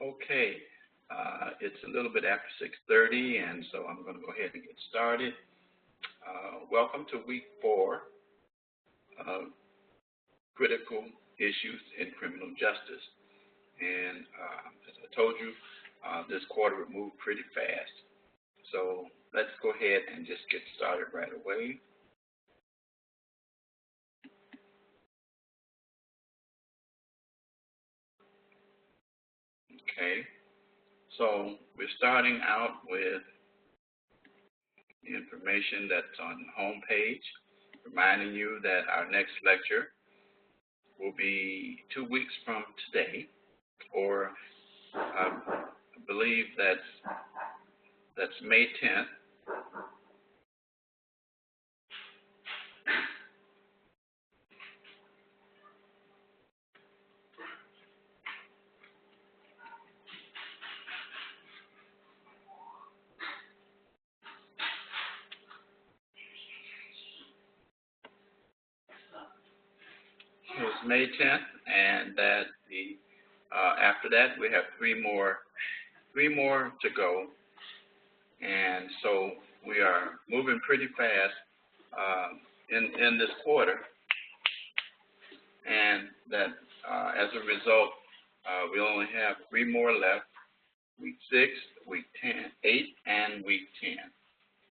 Okay, it's a little bit after 6:30, and so I'm going to go ahead and get started. Welcome to week 4 of critical issues in criminal justice. And as I told you, this quarter would move pretty fast. So let's go ahead and just get started right away. Okay, so we're starting out with the information that's on the home page, reminding you that our next lecture will be 2 weeks from today, or I believe that's May 10th. It's May 10th, and that after that we have three more to go, and so we are moving pretty fast in this quarter, and that as a result we only have 3 more left: week 6, week 8, and week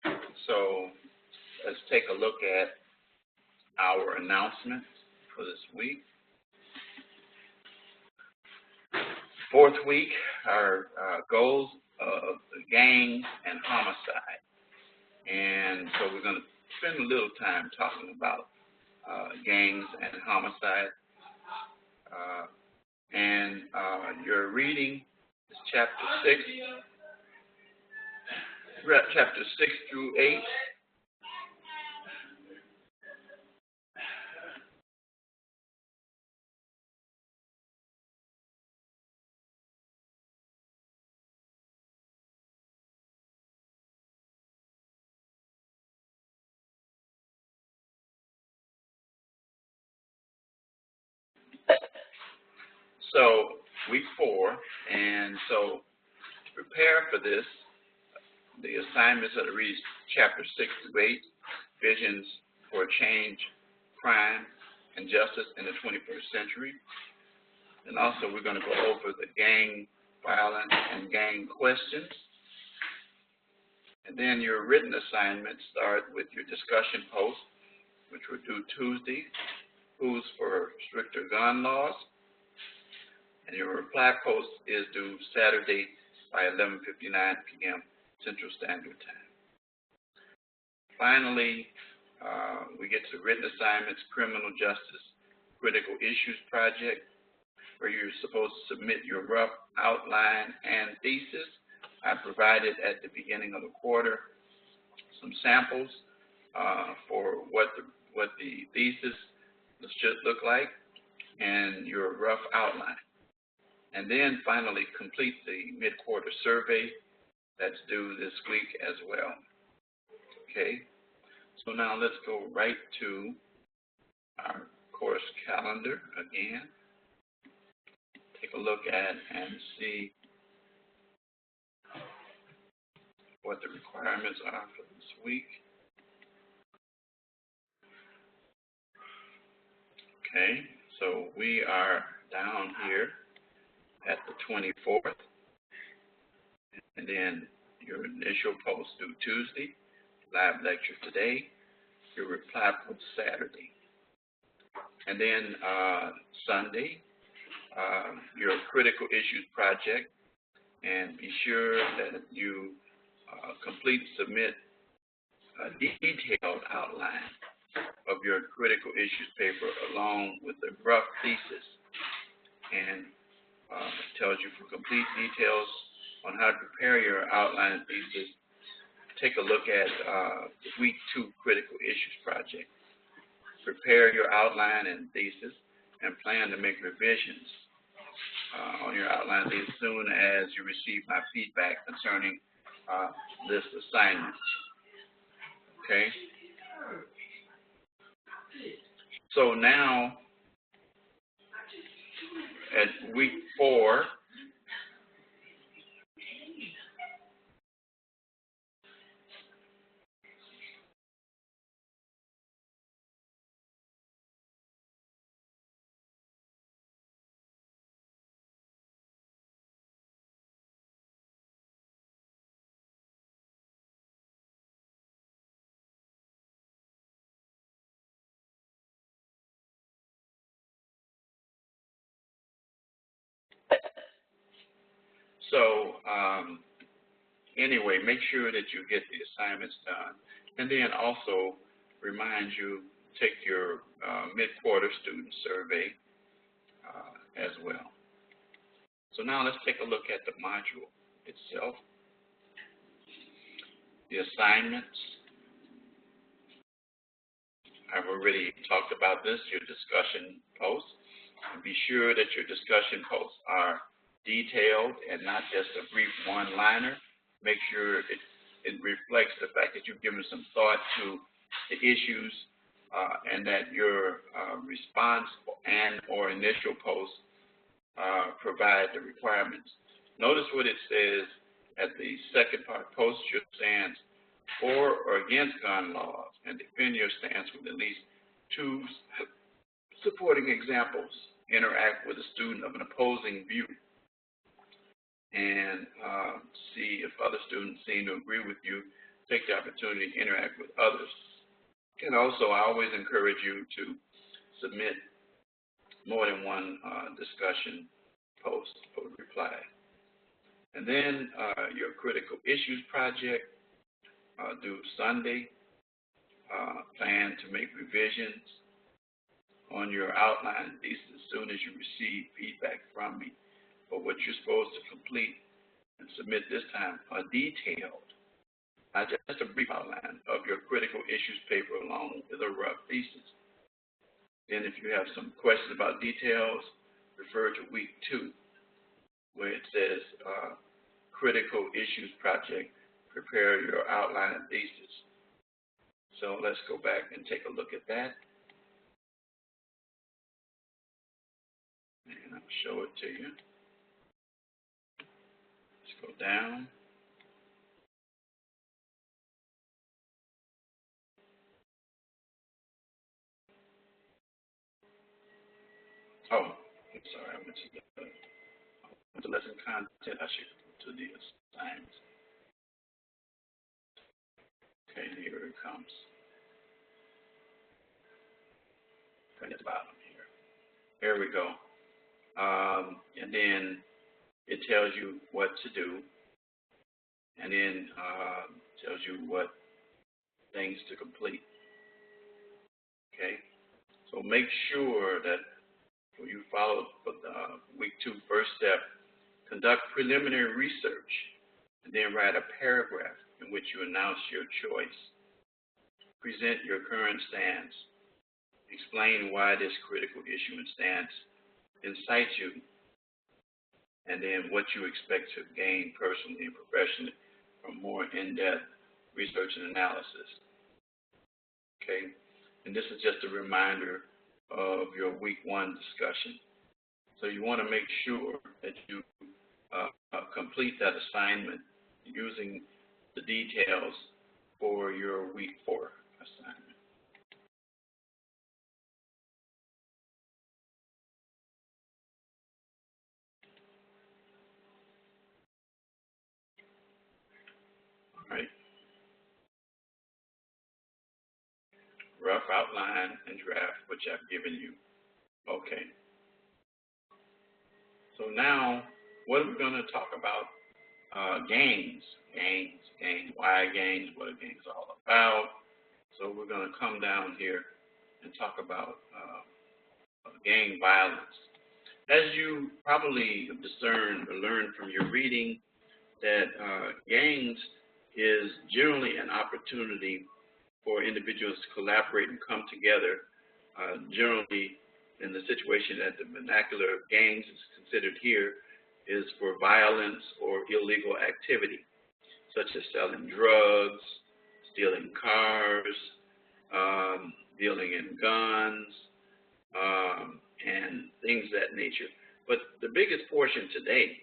10. So let's take a look at our announcements for this week. 4th week, our goals of gangs and homicide. And so we're going to spend a little time talking about gangs and homicide. And your reading is chapter 6 through 8. So week 4, and so to prepare for this, the assignments are to read chapter 6 through 8, Visions for Change, Crime, and Justice in the 21st Century. And also we're going to go over the gang violence and gang questions. And then your written assignments start with your discussion post, which we'll do Tuesday, Who's for Stricter Gun Laws? And your reply post is due Saturday by 11:59 p.m. Central Standard Time. Finally, we get to written assignments, Criminal Justice Critical Issues Project, where you're supposed to submit your rough outline and thesis. I provided at the beginning of the quarter some samples for what the thesis should look like and your rough outline. And then finally complete the mid-quarter survey that's due this week as well. Okay, so now let's go right to our course calendar again. Take a look at and see what the requirements are for this week. Okay, so we are down here at the 24th, and then your initial post due Tuesday, live lecture today, your reply post Saturday, and then Sunday, your critical issues project, and be sure that you complete and submit a detailed outline of your critical issues paper along with the rough thesis, and tells you for complete details on how to prepare your outline and thesis. Take a look at the week 2 critical issues project. Prepare your outline and thesis and plan to make revisions on your outline as soon as you receive my feedback concerning this assignment. Okay? So now, at week 4, So anyway, make sure that you get the assignments done. And then also remind you, take your mid-quarter student survey as well. So now let's take a look at the module itself. The assignments. I've already talked about this, your discussion posts. And be sure that your discussion posts are detailed and not just a brief one-liner. Make sure it reflects the fact that you've given some thought to the issues and that your response and or initial posts provide the requirements. Notice what it says at the second part: post your stance for or against gun laws and defend your stance with at least 2 supporting examples. Interact with a student of an opposing view and see if other students seem to agree with you. Take the opportunity to interact with others. And also, I always encourage you to submit more than one discussion post or reply. And then your critical issues project, due Sunday. Plan to make revisions on your outline thesis as soon as you receive feedback from me. But what you're supposed to complete and submit this time are detailed, not just a brief outline of your critical issues paper along with a rough thesis. Then if you have some questions about details, refer to week 2, where it says critical issues project, prepare your outline and thesis. So let's go back and take a look at that. And I'll show it to you. Let's go down. Oh, I'm sorry, I went to lesson content. I should go to the assignments. Okay, here it comes. Okay, at the bottom here. There we go. And then it tells you what to do, and then tells you what things to complete. Okay, so make sure that when you follow week 2, first step, conduct preliminary research, and then write a paragraph in which you announce your choice. Present your current stance. Explain why this critical issue and stance incites you, and then what you expect to gain personally and professionally from more in-depth research and analysis. Okay, and this is just a reminder of your week 1 discussion. So you want to make sure that you complete that assignment using the details for your week 4 assignment. All right. Rough outline and draft, which I've given you. Okay. So now, what are we going to talk about? Games. Why games? What are games all about? So we're going to come down here and talk about gang violence. As you probably discern or learned from your reading, that gangs is generally an opportunity for individuals to collaborate and come together. Generally, in the situation that the vernacular gangs is considered here, is for violence or illegal activity, such as selling drugs, stealing cars, dealing in guns, and things of that nature. But the biggest portion today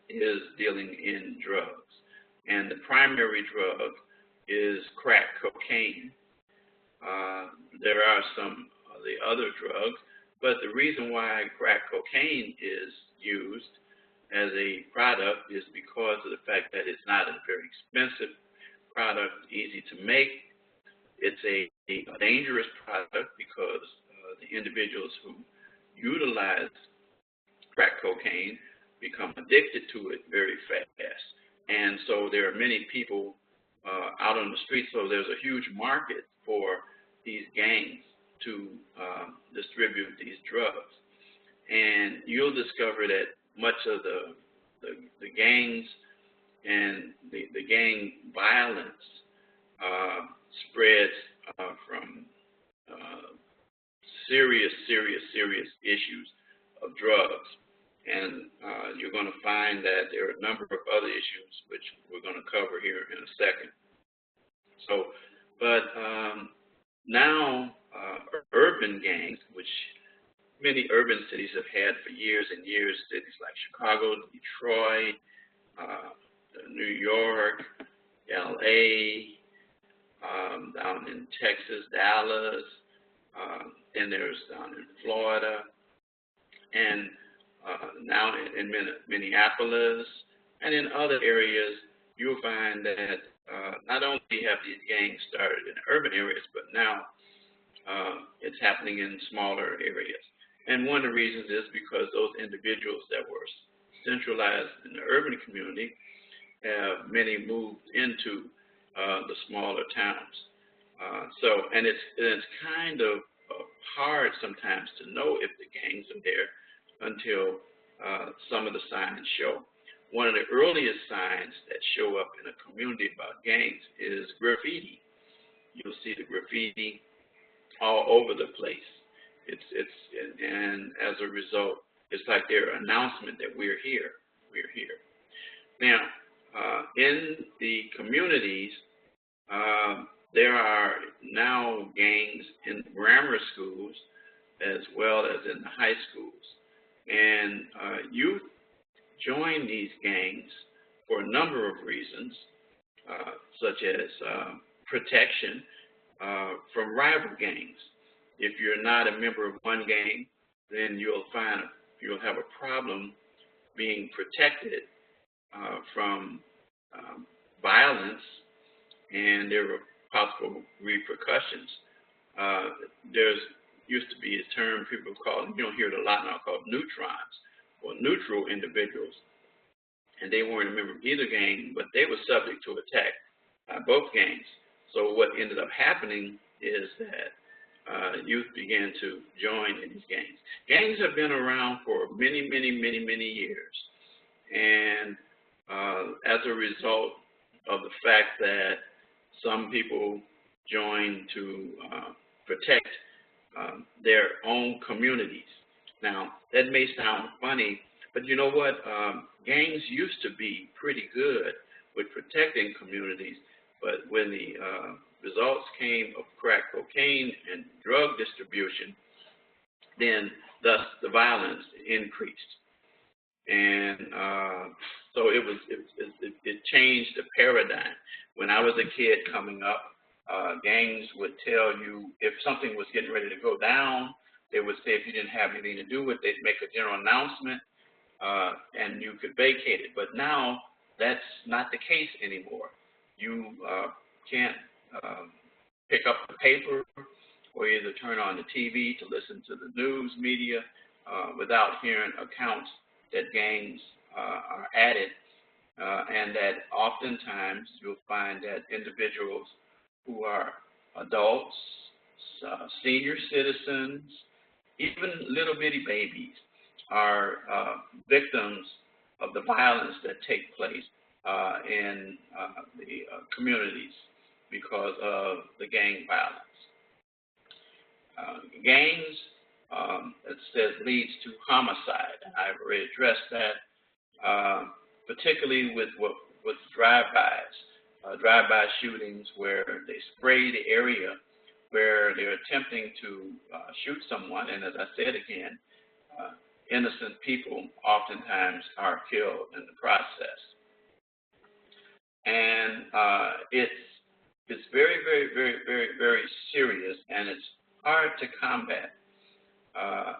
is dealing in drugs. And the primary drug is crack cocaine. There are some of the other drugs, but the reason why crack cocaine is used as a product is because of the fact that it's not a very expensive product, easy to make. It's a dangerous product because the individuals who utilize crack cocaine become addicted to it very fast. And so there are many people out on the street, so there's a huge market for these gangs to distribute these drugs. And you'll discover that much of the gangs and the gang violence spreads from serious issues of drugs. And you're going to find that there are a number of other issues which we're going to cover here in a second. So, but now urban gangs, which many urban cities have had for years and years, cities like Chicago, Detroit, New York, LA, down in Texas, Dallas, and there's down in Florida, and now in Minneapolis, and in other areas, you'll find that not only have these gangs started in urban areas, but now it's happening in smaller areas. And one of the reasons is because those individuals that were centralized in the urban community have many moved into the smaller towns. And it's kind of hard sometimes to know if the gangs are there until some of the signs show. One of the earliest signs that show up in a community about gangs is graffiti. You'll see the graffiti all over the place. And as a result, it's like their announcement that we're here. Now, in the communities, there are now gangs in grammar schools as well as in the high schools. And youth join these gangs for a number of reasons, such as protection from rival gangs. If you're not a member of one gang, then you'll have a problem being protected from violence, and there are possible repercussions. There's used to be a term people call, you don't hear it a lot now, called neutrons, or neutral individuals. And they weren't a member of either gang, but they were subject to attack by both gangs. So what ended up happening is that youth began to join in these gangs. Gangs have been around for many years. And as a result of the fact that some people join to protect their own communities. Now, that may sound funny, but you know what? Gangs used to be pretty good with protecting communities, but when the results came of crack cocaine and drug distribution, then thus the violence increased. And so it changed the paradigm. When I was a kid coming up, gangs would tell you if something was getting ready to go down. They would say if you didn't have anything to do with it, they'd make a general announcement and you could vacate it. But now that's not the case anymore. You can't pick up the paper or either turn on the TV to listen to the news media without hearing accounts that gangs are added, and that oftentimes you'll find that individuals who are adults, senior citizens, even little bitty babies are victims of the violence that take place in the communities because of the gang violence. Gangs, it says, leads to homicide. I've already addressed that, particularly with drive-bys, drive-by shootings where they spray the area where they're attempting to shoot someone, and as I said again, innocent people oftentimes are killed in the process. And it's very serious, and it's hard to combat.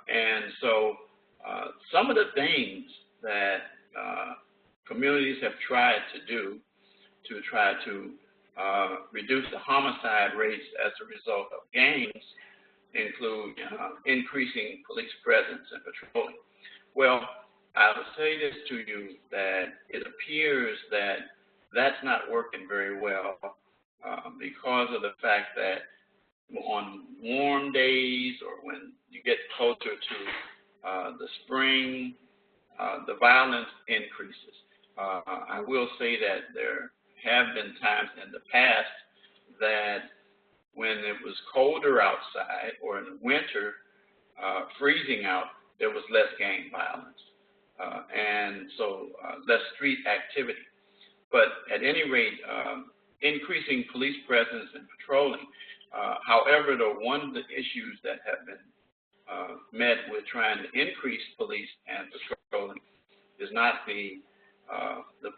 And so some of the things that communities have tried to do to try to reduce the homicide rates as a result of gangs include increasing police presence and patrolling. Well, I will say this to you, that it appears that that's not working very well because of the fact that on warm days or when you get closer to the spring, the violence increases. I will say that there have been times in the past that when it was colder outside or in the winter, freezing out, there was less gang violence. And so less street activity. But at any rate, increasing police presence and patrolling. However, one of the issues that have been met with trying to increase police and patrolling is not the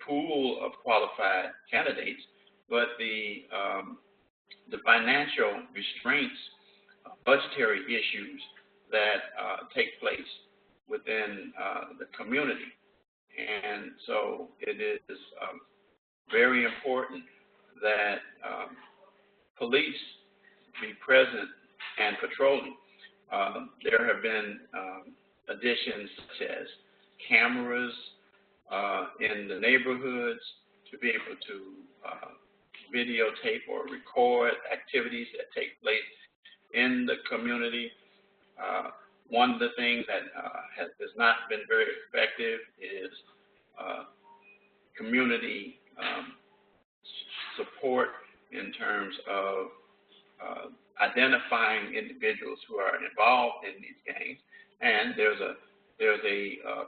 pool of qualified candidates, but the financial restraints, budgetary issues that take place within the community. And so it is very important that police be present and patrolling. There have been additions such as cameras in the neighborhoods to be able to videotape or record activities that take place in the community. One of the things that has not been very effective is community support in terms of identifying individuals who are involved in these gangs. And there's a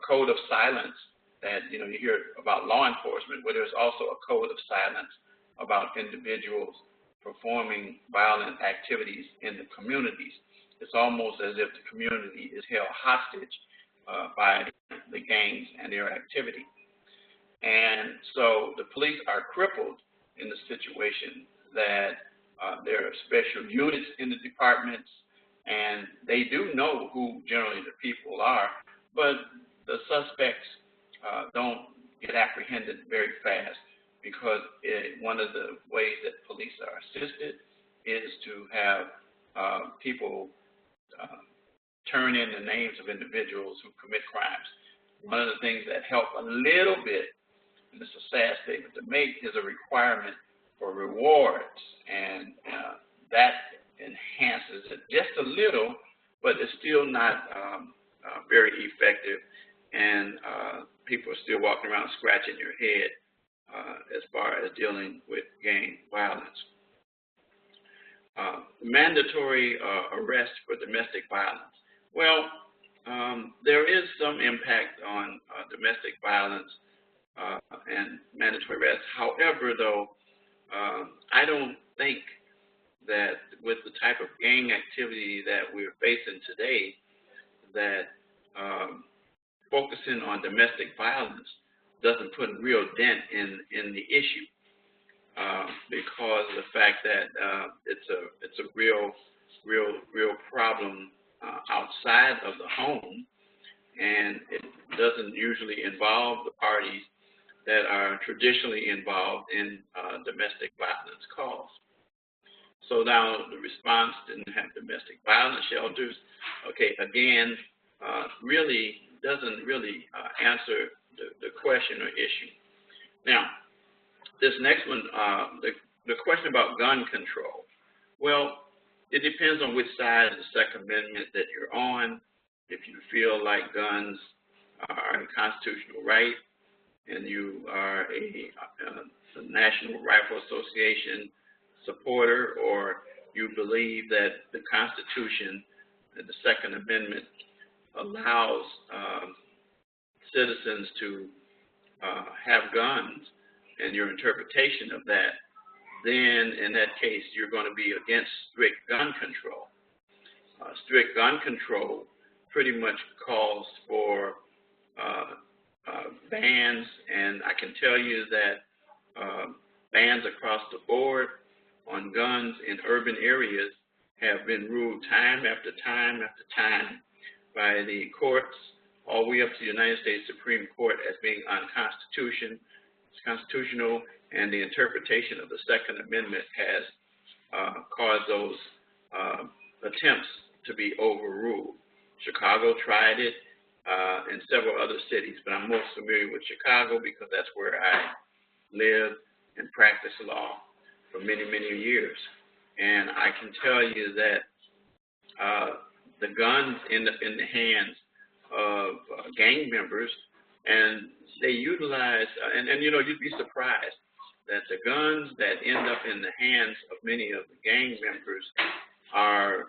code of silence that you hear about law enforcement, but there's also a code of silence about individuals performing violent activities in the communities. It's almost as if the community is held hostage by the gangs and their activity. And so the police are crippled in the situation that there are special units in the departments, and they do know who generally the people are, but the suspects don't get apprehended very fast because one of the ways that police are assisted is to have people turn in the names of individuals who commit crimes. One of the things that help a little bit, and it's a sad statement to make, is a requirement for rewards, and that enhances it just a little, but it's still not very effective, and people are still walking around scratching their head as far as dealing with gang violence. Mandatory arrest for domestic violence. Well, there is some impact on domestic violence and mandatory arrest. However, though, I don't think that with the type of gang activity that we're facing today, that focusing on domestic violence doesn't put a real dent in the issue. Because of the fact that it's a real problem outside of the home, and it doesn't usually involve the parties that are traditionally involved in domestic violence calls. So now the response didn't have domestic violence shelters. Okay, again, really doesn't really answer the question or issue. Now, this next one, the question about gun control. Well, it depends on which side of the Second Amendment that you're on. If you feel like guns are a constitutional right and you are a National Rifle Association supporter, or you believe that the Constitution and the Second Amendment allows citizens to have guns, and your interpretation of that, then in that case, you're going to be against strict gun control. Strict gun control pretty much calls for bans, and I can tell you that bans across the board on guns in urban areas have been ruled time after time after time by the courts, all the way up to the United States Supreme Court, as being unconstitutional. Constitutional, and the interpretation of the Second Amendment has caused those attempts to be overruled. Chicago tried it, and several other cities, but I'm most familiar with Chicago because that's where I lived and practiced law for many, many years. And I can tell you that the guns in the hands of gang members, and they utilize, and you know, you'd be surprised that the guns that end up in the hands of many of the gang members are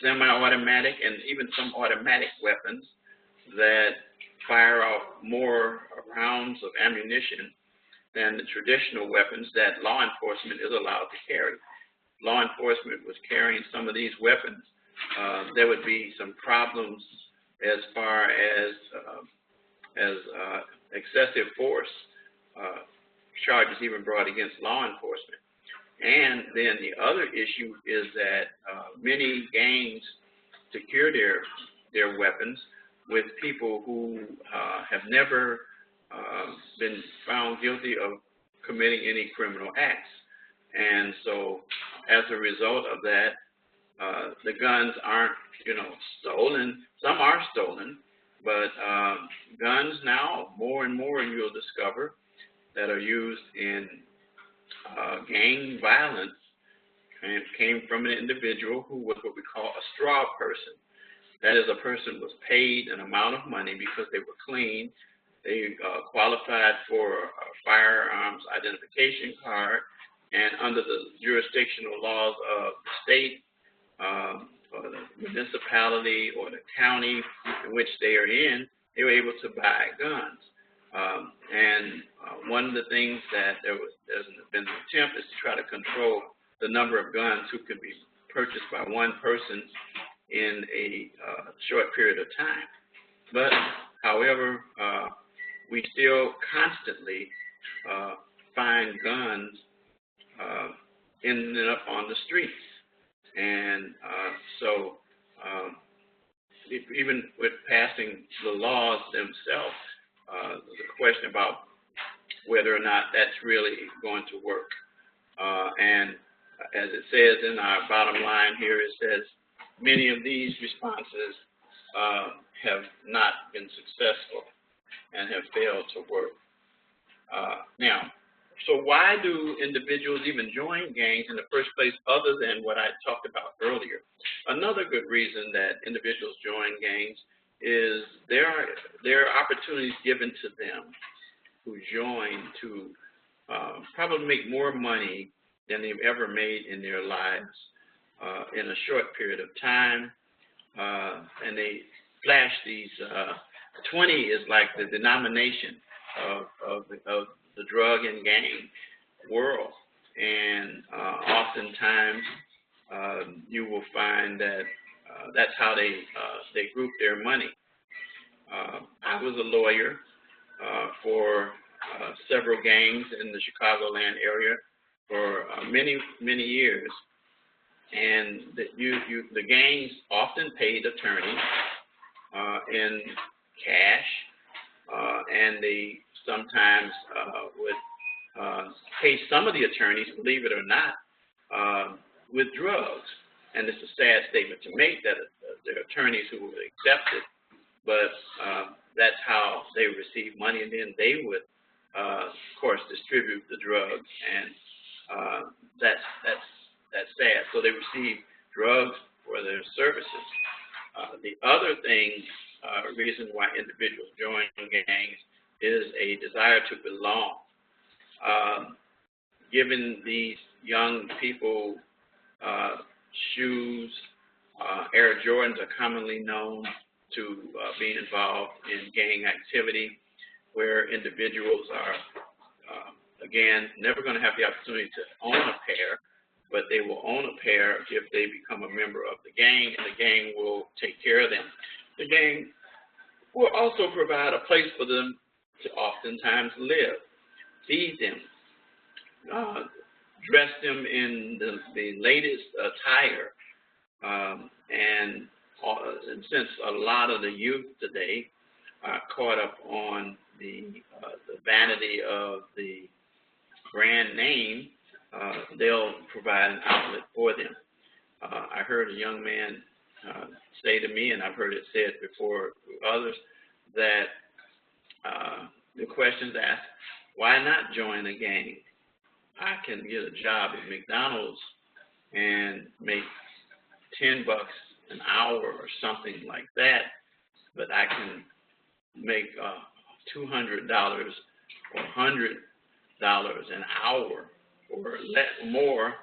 semi-automatic and even some automatic weapons that fire off more rounds of ammunition than the traditional weapons that law enforcement is allowed to carry. Law enforcement was carrying some of these weapons. There would be some problems as far as excessive force charges even brought against law enforcement. And then the other issue is that many gangs secure their weapons with people who have never been found guilty of committing any criminal acts. And so as a result of that, the guns aren't, you know, stolen. Some are stolen, but guns now, more and more you'll discover that are used in gang violence and came from an individual who was what we call a straw person. That is, a person was paid an amount of money because they were clean. They qualified for a firearms identification card, and under the jurisdictional laws of the state or the municipality or the county in which they are in, they were able to buy guns. One of the things that there's been an attempt is to try to control the number of guns who can be purchased by one person in a short period of time. But, however, we still constantly find guns ending up on the streets. And so even with passing the laws themselves, there's a question about whether or not that's really going to work. And as it says in our bottom line here, it says many of these responses have not been successful and have failed to work. Now, so why do individuals even join gangs in the first place other than what I talked about earlier? Another good reason that individuals join gangs is there are opportunities given to them who join to probably make more money than they've ever made in their lives in a short period of time. And they flash these, 20 is like the denomination of the drug and gang world. And oftentimes you will find that that's how they group their money. I was a lawyer for several gangs in the Chicagoland area for many, many years. And the gangs often paid attorneys in cash, and they sometimes would pay some of the attorneys, believe it or not, with drugs. And it's a sad statement to make that there are attorneys who would accept it, but that's how they receive money, and then they would, of course, distribute the drugs, and that's sad. So they receive drugs for their services. The other reason why individuals join gangs is a desire to belong. Given these young people shoes, Air Jordans are commonly known to being involved in gang activity, where individuals are, again, never going to have the opportunity to own a pair, but they will own a pair if they become a member of the gang, and the gang will take care of them. The gang will also provide a place for them to oftentimes live, feed them, dress them in the latest attire, and since a lot of the youth today are caught up on the vanity of the brand name, they'll provide an outlet for them. I heard a young man say to me, and I've heard it said before to others, that the question's asked, why not join a gang? I can get a job at McDonald's and make $10 an hour or something like that, but I can make $200 or $100 an hour or more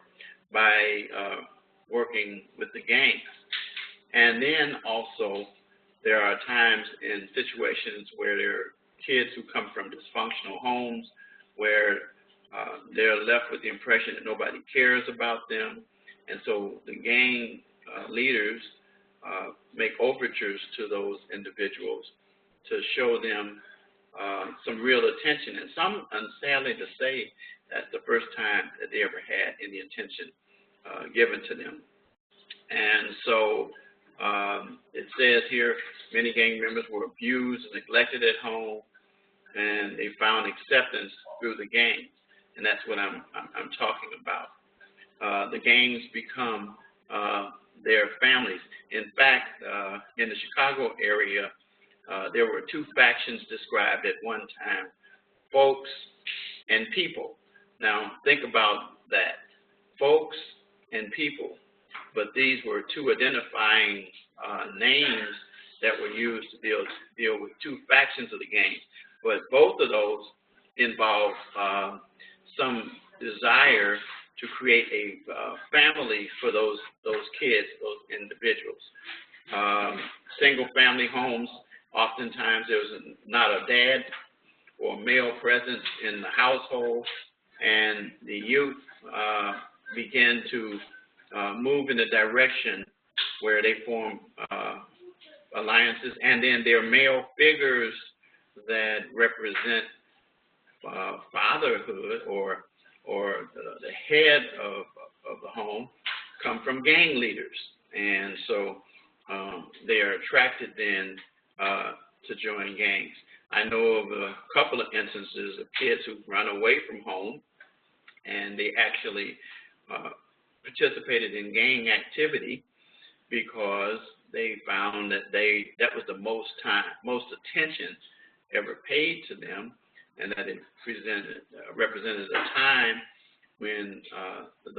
by working with the gangs. And then also, there are times in situations where there are kids who come from dysfunctional homes where they're left with the impression that nobody cares about them. And so the gang leaders make overtures to those individuals to show them some real attention. And some, sadly to say, that's the first time that they ever had any attention given to them. And so it says here, many gang members were abused and neglected at home, and they found acceptance through the gangs. And that's what I'm talking about. The gangs become their families. In fact, in the Chicago area, there were two factions described at one time, folks and people. Now, think about that, folks and people. But these were two identifying names that were used to deal with two factions of the gang. But both of those involve some desire to create a family for those kids, those individuals. Single family homes, oftentimes there was not a dad or male presence in the household, and the youth begin to move in a direction where they form alliances, and then there are male figures that represent fatherhood or the head of the home come from gang leaders, and so they are attracted then to join gangs. I know of a couple of instances of kids who run away from home, and they actually participated in gang activity because they found that that was the most attention ever paid to them, and that it represented a time when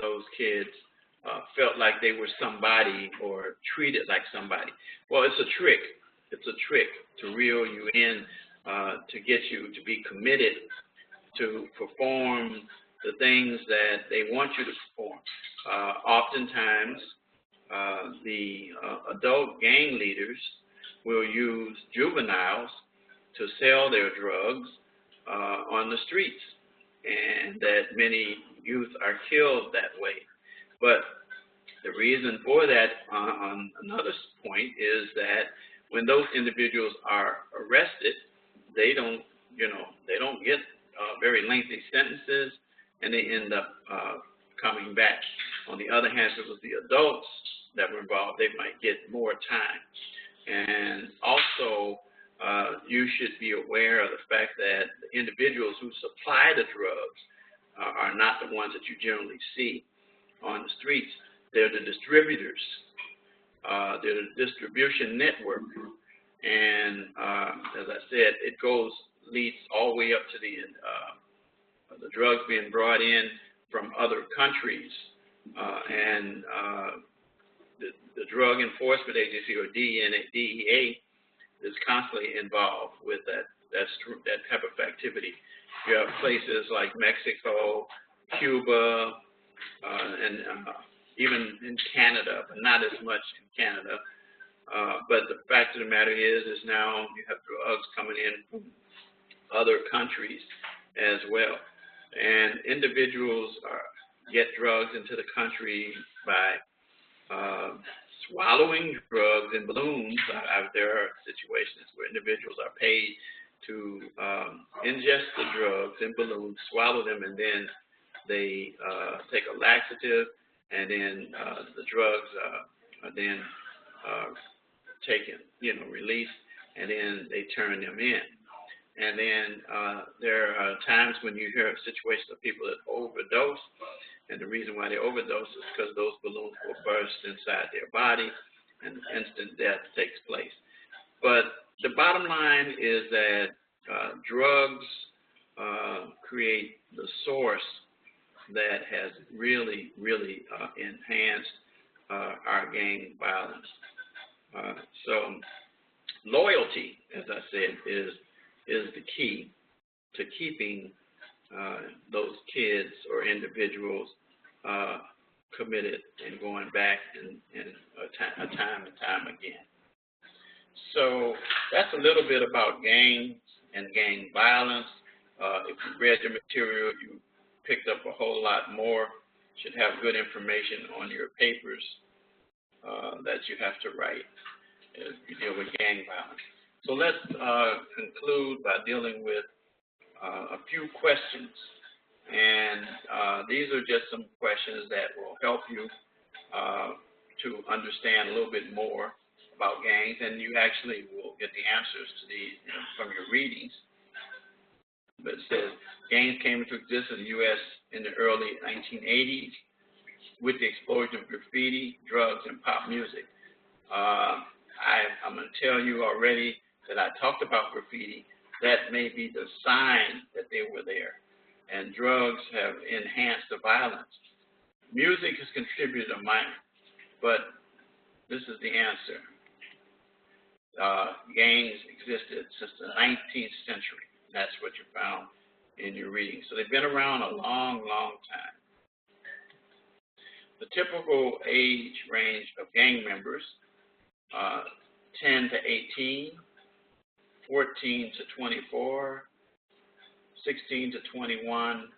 those kids felt like they were somebody or treated like somebody. Well, it's a trick. It's a trick to reel you in, to get you to be committed to perform the things that they want you to perform. Oftentimes, the adult gang leaders will use juveniles to sell their drugs on the streets, and that many youth are killed that way. But the reason for that, on another point, is that when those individuals are arrested, they don't get very lengthy sentences, and they end up coming back. On the other hand, if it was the adults that were involved, they might get more time. And also, you should be aware of the fact that the individuals who supply the drugs are not the ones that you generally see on the streets. They're the distributors. They're the distribution network. And as I said, it leads all the way up to the drugs being brought in from other countries. And the Drug Enforcement Agency, or DEA, is constantly involved with that type of activity. You have places like Mexico, Cuba, and even in Canada, but not as much in Canada. But the fact of the matter is now you have drugs coming in from other countries as well. And individuals get drugs into the country by swallowing drugs in balloons. There are situations where individuals are paid to ingest the drugs in balloons, swallow them, and then they take a laxative, and then the drugs are then taken, released, and then they turn them in. And then there are times when you hear situations of people that overdose, and the reason why they overdose is because those balloons will burst inside their body, and instant death takes place. But the bottom line is that drugs create the source that has really, really enhanced our gang violence. So loyalty, as I said, is the key to keeping those kids or individuals committed and going back and time and time again. So that's a little bit about gangs and gang violence. If you read the material, you picked up a whole lot more. Should have good information on your papers that you have to write as you deal with gang violence. So let's conclude by dealing with a few questions. And these are just some questions that will help you to understand a little bit more about gangs, and you actually will get the answers to these from your readings. But it says, gangs came into existence in the U.S. in the early 1980s with the explosion of graffiti, drugs, and pop music. I'm going to tell you already that I talked about graffiti. That may be the sign that they were there. And drugs have enhanced the violence. Music has contributed a minor, but this is the answer. Gangs existed since the 19th century. That's what you found in your reading. So they've been around a long, long time. The typical age range of gang members, 10 to 18, 14 to 24, 16 to 21,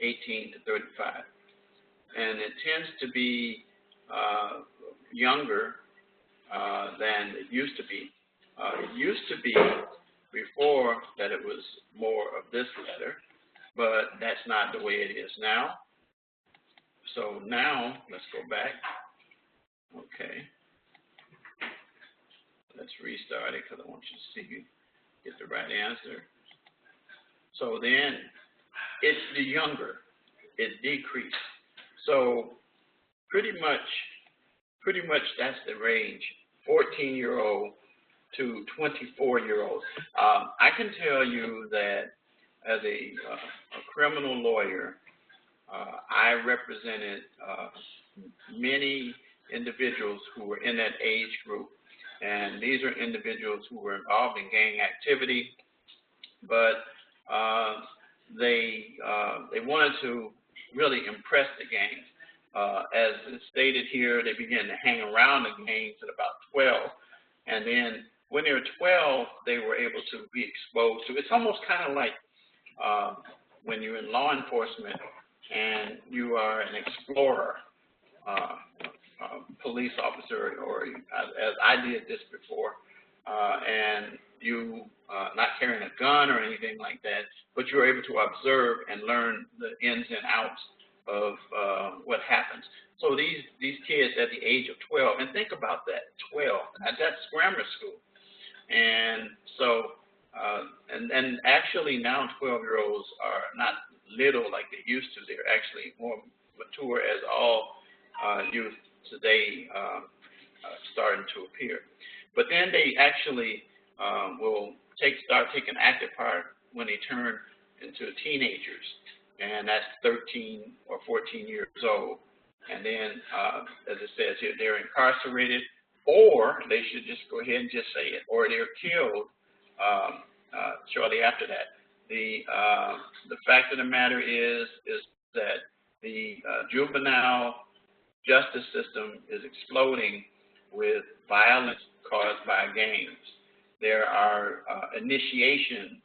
18 to 35. And it tends to be younger than it used to be. It used to be before that it was more of this letter, but that's not the way it is now. So now, let's go back. Okay. Let's restart it because I want you to see you get the right answer. So then, it's the younger. It decreased. So pretty much that's the range, 14-year-old to 24-year-old. I can tell you that as a criminal lawyer, I represented many individuals who were in that age group, and these are individuals who were involved in gang activity, but they wanted to really impress the gangs. As it's stated here, they began to hang around the gangs at about 12, and then when they were 12, they were able to be exposed to. It's almost kind of like when you're in law enforcement and you are an explorer, police officer, or as I did this before, and you not carrying a gun or anything like that, but you're able to observe and learn the ins and outs of what happens. So these kids at the age of 12, and think about that, 12, that's grammar school. And so, and actually now 12-year-olds are not little like they used to. They're actually more mature as all youth today starting to appear. But then they actually will start taking active part when they turn into teenagers, and that's 13 or 14 years old. And then, as it says here, they're incarcerated, or they should just go ahead and just say it, or they're killed shortly after that. The fact of the matter is that the juvenile justice system is exploding with violence caused by gangs. There are initiation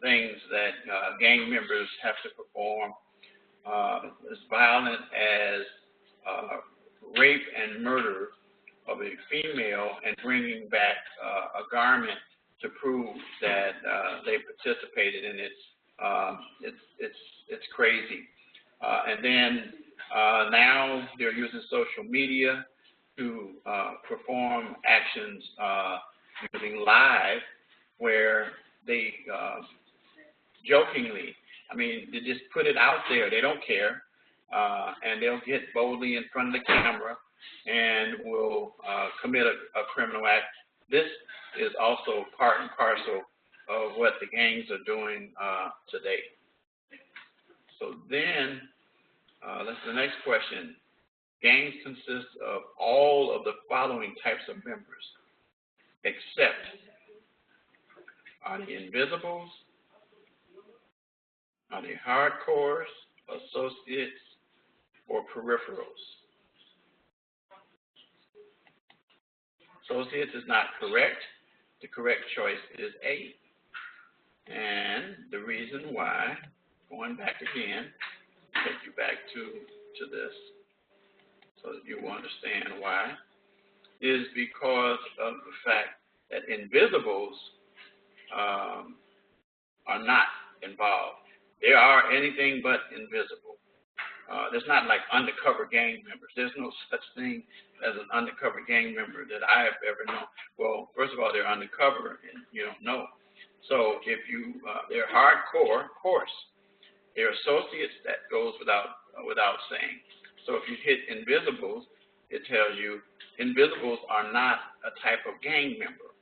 things that gang members have to perform as violent as rape and murder of a female and bringing back a garment to prove that they participated in it. It's crazy. And then now they're using social media to perform actions using live, where they jokingly, I mean, they just put it out there. They don't care, and they'll get boldly in front of the camera and will commit a criminal act. This is also part and parcel of what the gangs are doing today. So then, let's the next question. Gangs consist of all of the following types of members, except are the invisibles, are the hardcores, associates, or peripherals. Associates is not correct. The correct choice is A. And the reason why, going back again, take you back to this so that you will understand why, is because of the fact that invisibles are not involved. They are anything but invisible. There's not like undercover gang members. There's no such thing as an undercover gang member that I have ever known. Well, first of all, they're undercover and you don't know. So if you, they're hardcore, of course. They're associates, that goes without saying. So if you hit invisibles, it tells you invisibles are not a type of gang member.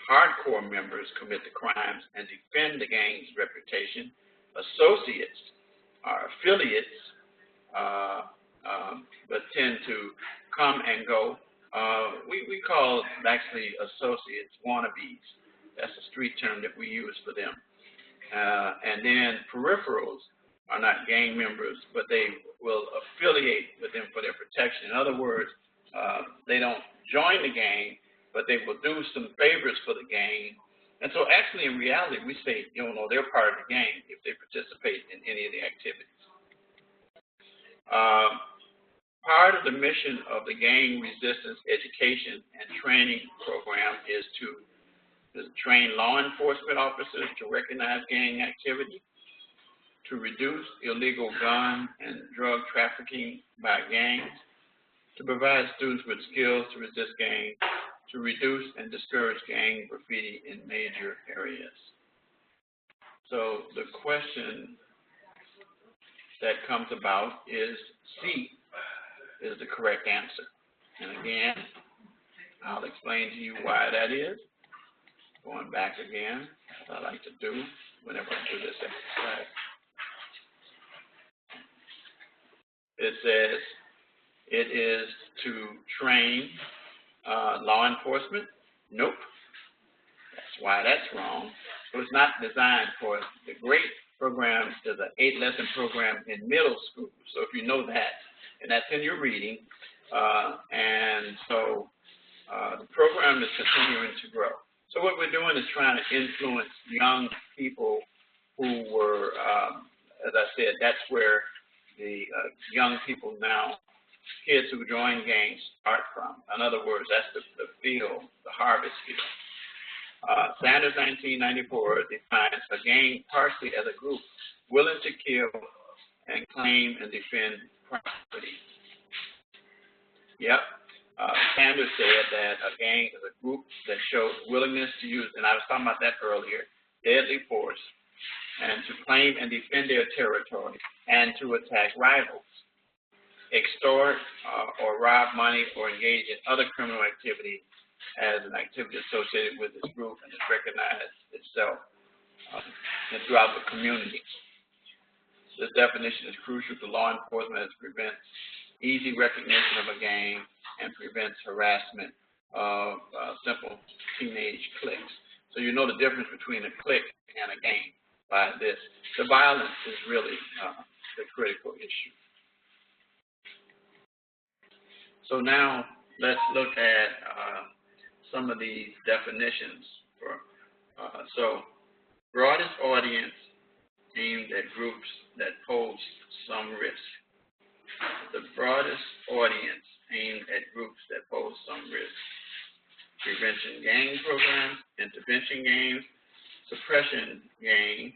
Hardcore members commit the crimes and defend the gang's reputation. Associates are affiliates, but tend to come and go. We call actually associates wannabes. That's a street term that we use for them. And then peripherals are not gang members, but they will affiliate with them for their protection. In other words, they don't join the gang, but they will do some favors for the gang. And so actually, in reality, we say, you know, they're part of the gang if they participate in any of the activities. Part of the mission of the gang resistance education and training program is to train law enforcement officers to recognize gang activity, to reduce illegal gun and drug trafficking by gangs, to provide students with skills to resist gangs, to reduce and discourage gang graffiti in major areas. So the question that comes about is C is the correct answer. And again, I'll explain to you why that is. Going back again, as I like to do whenever I do this exercise. It says it is to train law enforcement. Nope. That's why that's wrong. So it's not designed for it. The GREAT program is an 8-lesson program in middle school. So if you know that, and that's in your reading, and so the program is continuing to grow. So what we're doing is trying to influence young people who were, as I said, that's where the young people now, kids who join gangs start from. In other words, that's the field, the harvest field. Sanders 1994 defines a gang partially as a group willing to kill and claim and defend property. Yep. Sanders said that a gang is a group that shows willingness to use, and I was talking about that earlier, deadly force, and to claim and defend their territory, and to attack rivals, extort or rob money, or engage in other criminal activity as an activity associated with this group and has recognized itself and throughout the community. This definition is crucial to law enforcement as it prevents easy recognition of a gang and prevents harassment of simple teenage cliques. So you know the difference between a clique and a gang by this. The violence is really the critical issue. So now let's look at some of these definitions. So broadest audience aimed at groups that pose some risk. The broadest audience aimed at groups that pose some risk. Prevention gang programs, intervention games, suppression gang,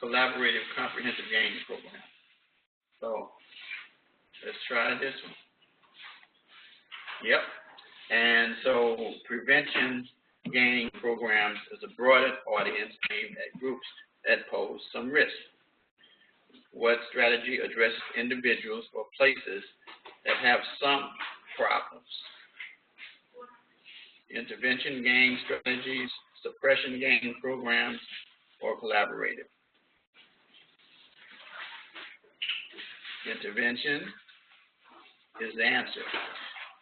collaborative comprehensive gang programs. So let's try this one. Yep. And so prevention gang programs is a broader audience aimed at groups that pose some risk. What strategy addresses individuals or places that have some problems. Intervention gang strategies, suppression gang programs, or collaborative. Intervention is the answer,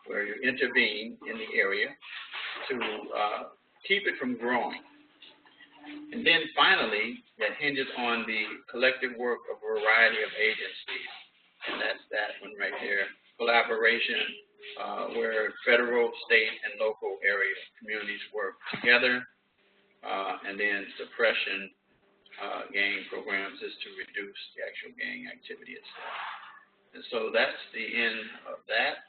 where you intervene in the area to keep it from growing. And then finally, that hinges on the collective work of a variety of agencies. And that's that one right there. Collaboration, where federal, state, and local area communities work together. And then suppression gang programs is to reduce the actual gang activity itself. And so that's the end of that.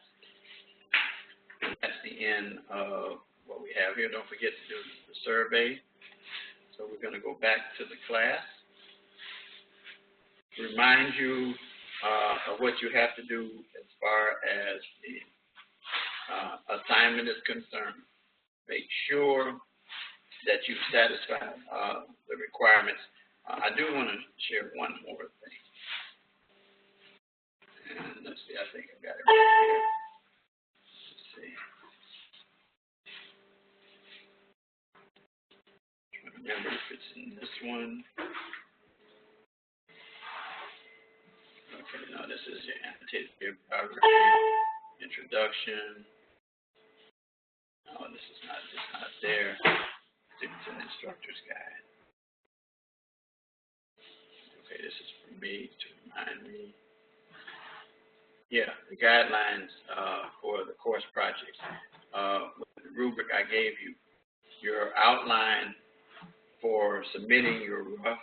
And that's the end of what we have here. Don't forget to do the survey. So we're going to go back to the class. Remind you of what you have to do as far as the assignment is concerned. Make sure that you satisfy the requirements. I do want to share one more thing. And let's see, I think I've got it right here. Let's see. Trying to remember if it's in this one. Okay, no, this is your annotated bibliography, introduction. No, this is not, it's not there. It's an instructor's guide. Okay, this is for me to remind me. Yeah, the guidelines for the course projects. The rubric I gave you, your outline for submitting your rough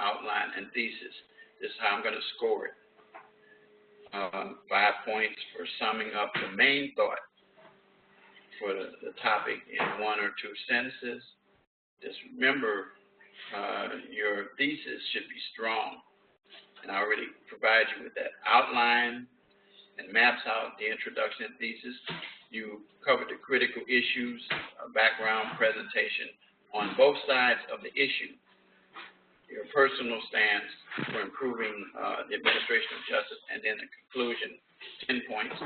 outline and thesis. This is how I'm going to score it. 5 points for summing up the main thought for the topic in 1 or 2 sentences. Just remember, your thesis should be strong. And I already provide you with that outline and maps out the introduction and thesis. You covered the critical issues, background presentation on both sides of the issue. Your personal stance for improving the administration of justice, and then the conclusion, 10 points.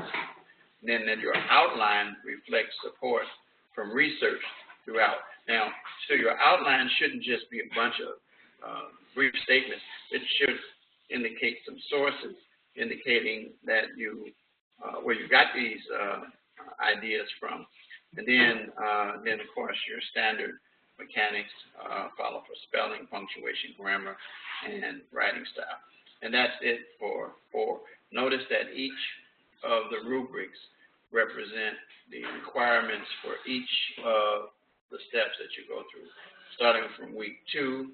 And then that your outline reflects support from research throughout. Now, so your outline shouldn't just be a bunch of brief statements. It should indicate some sources indicating that you, where you got these ideas from. And then of course, your standard mechanics, follow for spelling, punctuation, grammar, and writing style. And that's it for 4. Notice that each of the rubrics represent the requirements for each of the steps that you go through, starting from week 2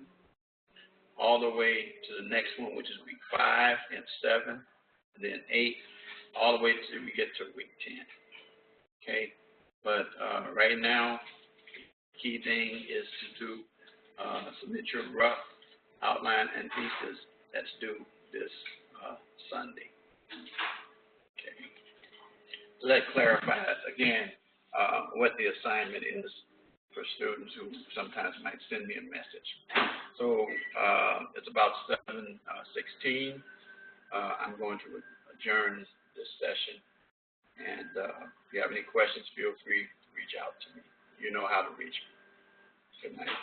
all the way to the next one, which is week 5 and 7, and then 8, all the way till we get to week 10. Okay, but right now, the key thing is to do submit your rough outline and thesis that's due this Sunday. Okay, so that clarifies again what the assignment is for students who sometimes might send me a message. So it's about 7:16. I'm going to adjourn this session. And if you have any questions, feel free to reach out to me. You know how to reach me. Good night.